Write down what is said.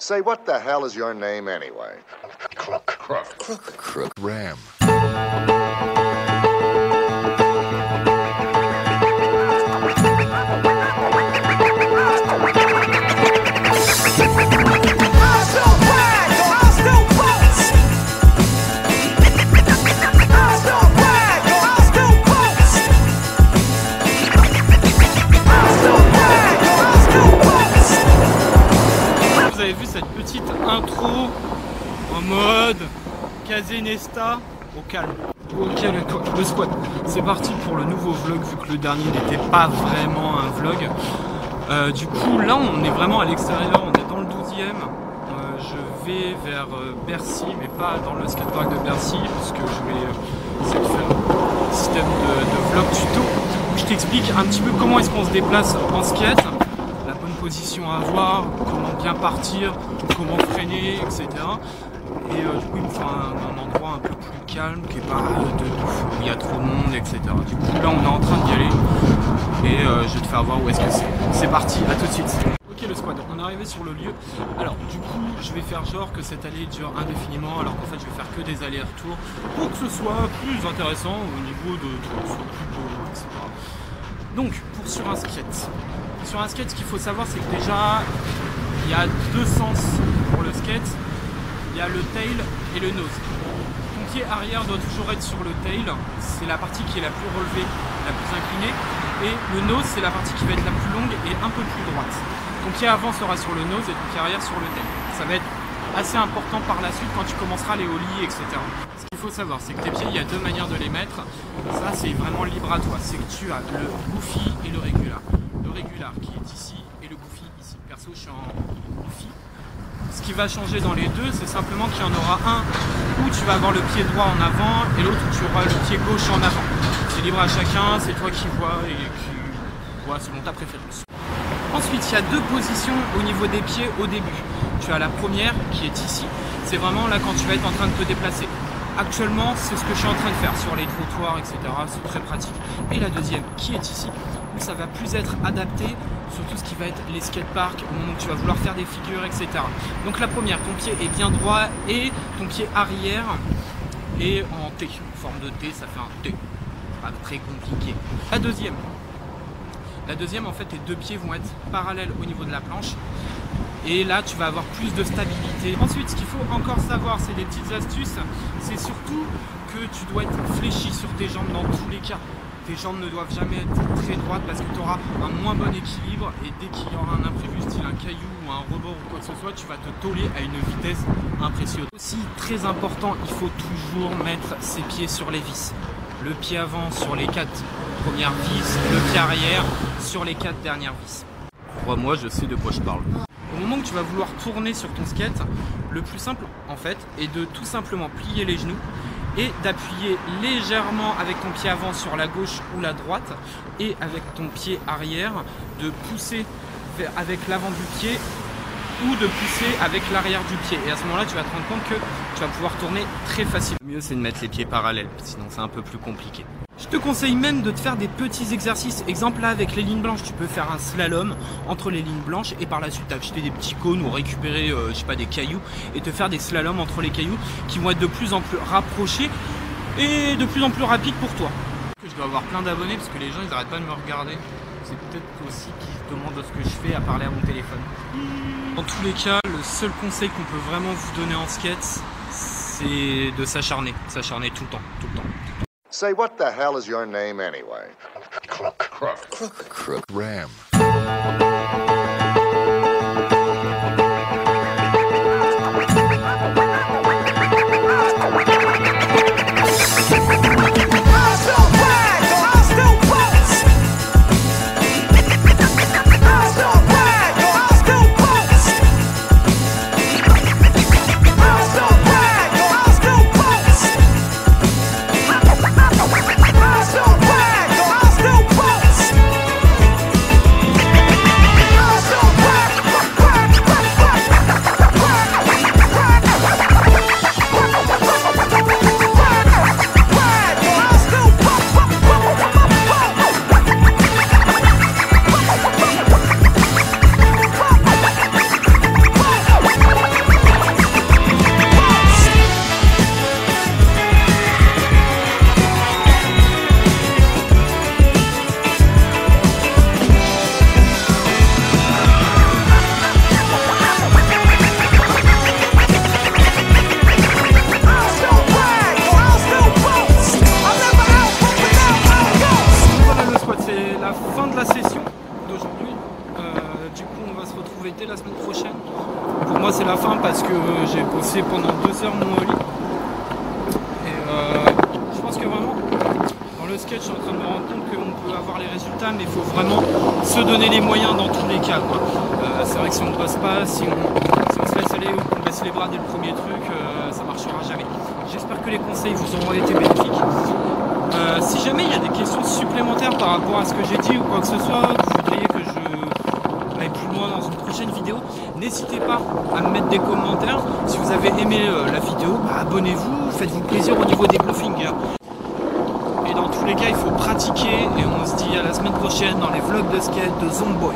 Say, what the hell is your name anyway? Crook Ram. Vous avez vu cette petite intro en mode Casenesta au calme. Ok, le squat, c'est parti pour le nouveau vlog vu que le dernier n'était pas vraiment un vlog. Du coup là on est vraiment à l'extérieur, on est dans le 12e. Je vais vers Bercy, mais pas dans le skatepark de Bercy parce que je vais essayer de faire un système de vlog tuto où je t'explique un petit peu comment est-ce qu'on se déplace en skate, la bonne position à avoir, comment bien partir, comment freiner, etc. Et du coup il me faut un endroit un peu plus calme, qui est pas de ouf, où il y a trop de monde, etc. Du coup là on est en train d'y aller et je vais te faire voir où est-ce que c'est. C'est parti, à tout de suite. Ok le squad, on est arrivé sur le lieu. Alors du coup je vais faire genre que cette allée dure indéfiniment alors qu'en fait je vais faire que des allers-retours pour que ce soit plus intéressant au niveau de soit plus beau, etc. Donc pour sur un skate. Sur un skate ce qu'il faut savoir c'est que déjà il y a deux sens pour le skate. Il y a le tail et le nose. Ton pied arrière doit toujours être sur le tail, c'est la partie qui est la plus relevée, la plus inclinée. Et le nose, c'est la partie qui va être la plus longue et un peu plus droite. Ton pied avant sera sur le nose et ton pied arrière sur le tail. Ça va être assez important par la suite quand tu commenceras les ollies, etc. Ce qu'il faut savoir, c'est que tes pieds, il y a deux manières de les mettre. Ça, c'est vraiment libre à toi. C'est que tu as le goofy et le regular. Le regular qui est ici et le goofy ici. Perso, je suis en goofy. Ce qui va changer dans les deux, c'est simplement qu'il y en aura un où tu vas avoir le pied droit en avant et l'autre où tu auras le pied gauche en avant. C'est libre à chacun, c'est toi qui vois et qui vois selon ta préférence. Ensuite, il y a deux positions au niveau des pieds au début. Tu as la première qui est ici. C'est vraiment là quand tu vas être en train de te déplacer. Actuellement, c'est ce que je suis en train de faire sur les trottoirs, etc. C'est très pratique. Et la deuxième qui est ici, où ça va plus être adapté sur tout ce qui va être les skateparks, au moment où tu vas vouloir faire des figures, etc. Donc la première, ton pied est bien droit et ton pied arrière est en T. En forme de T, ça fait un T. Pas très compliqué. La deuxième en fait, tes deux pieds vont être parallèles au niveau de la planche. Et là, tu vas avoir plus de stabilité. Ensuite, ce qu'il faut encore savoir, c'est des petites astuces. C'est surtout que tu dois être fléchi sur tes jambes dans tous les cas. Tes jambes ne doivent jamais être très droites parce que tu auras un moins bon équilibre. Et dès qu'il y aura un imprévu, style un caillou ou un rebord ou quoi que ce soit, tu vas te tauler à une vitesse impressionnante. Aussi, très important, il faut toujours mettre ses pieds sur les vis. Le pied avant sur les 4 premières vis, le pied arrière sur les 4 dernières vis. Crois-moi, je sais de quoi je parle. Au moment où tu vas vouloir tourner sur ton skate, le plus simple en fait est de tout simplement plier les genoux et d'appuyer légèrement avec ton pied avant sur la gauche ou la droite et avec ton pied arrière de pousser avec l'avant du pied ou de pousser avec l'arrière du pied. Et à ce moment-là, tu vas te rendre compte que tu vas pouvoir tourner très facilement. Le mieux, c'est de mettre les pieds parallèles, sinon c'est un peu plus compliqué. Je te conseille même de te faire des petits exercices. Exemple là, avec les lignes blanches, tu peux faire un slalom entre les lignes blanches et par la suite acheter des petits cônes ou récupérer, je sais pas, des cailloux et te faire des slaloms entre les cailloux qui vont être de plus en plus rapprochés et de plus en plus rapides pour toi. Je dois avoir plein d'abonnés parce que les gens ils arrêtent pas de me regarder. C'est peut-être aussi qu'ils demandent ce que je fais à parler à mon téléphone. Dans tous les cas, le seul conseil qu'on peut vraiment vous donner en skate, c'est de s'acharner tout le temps, tout le temps. Say, what the hell is your name anyway? Crook Ram. moi c'est la fin parce que j'ai bossé pendant 2 heures mon lit. Et je pense que vraiment, dans le sketch, je suis en train de me rendre compte qu'on peut avoir les résultats, mais il faut vraiment se donner les moyens dans tous les cas, quoi. C'est vrai que si on ne bosse pas, si on se laisse aller ou qu'on baisse les bras dès le premier truc, ça marchera jamais. J'espère que les conseils vous auront été bénéfiques. Si jamais il y a des questions supplémentaires par rapport à ce que j'ai dit ou quoi que ce soit, que vous voudriez que je aille plus loin dans une prochaine vidéo, n'hésitez pas à me mettre des commentaires. Si vous avez aimé la vidéo, abonnez-vous, faites-vous plaisir au niveau des bluffings. Et dans tous les cas, il faut pratiquer et on se dit à la semaine prochaine dans les vlogs de skate de Zomboy.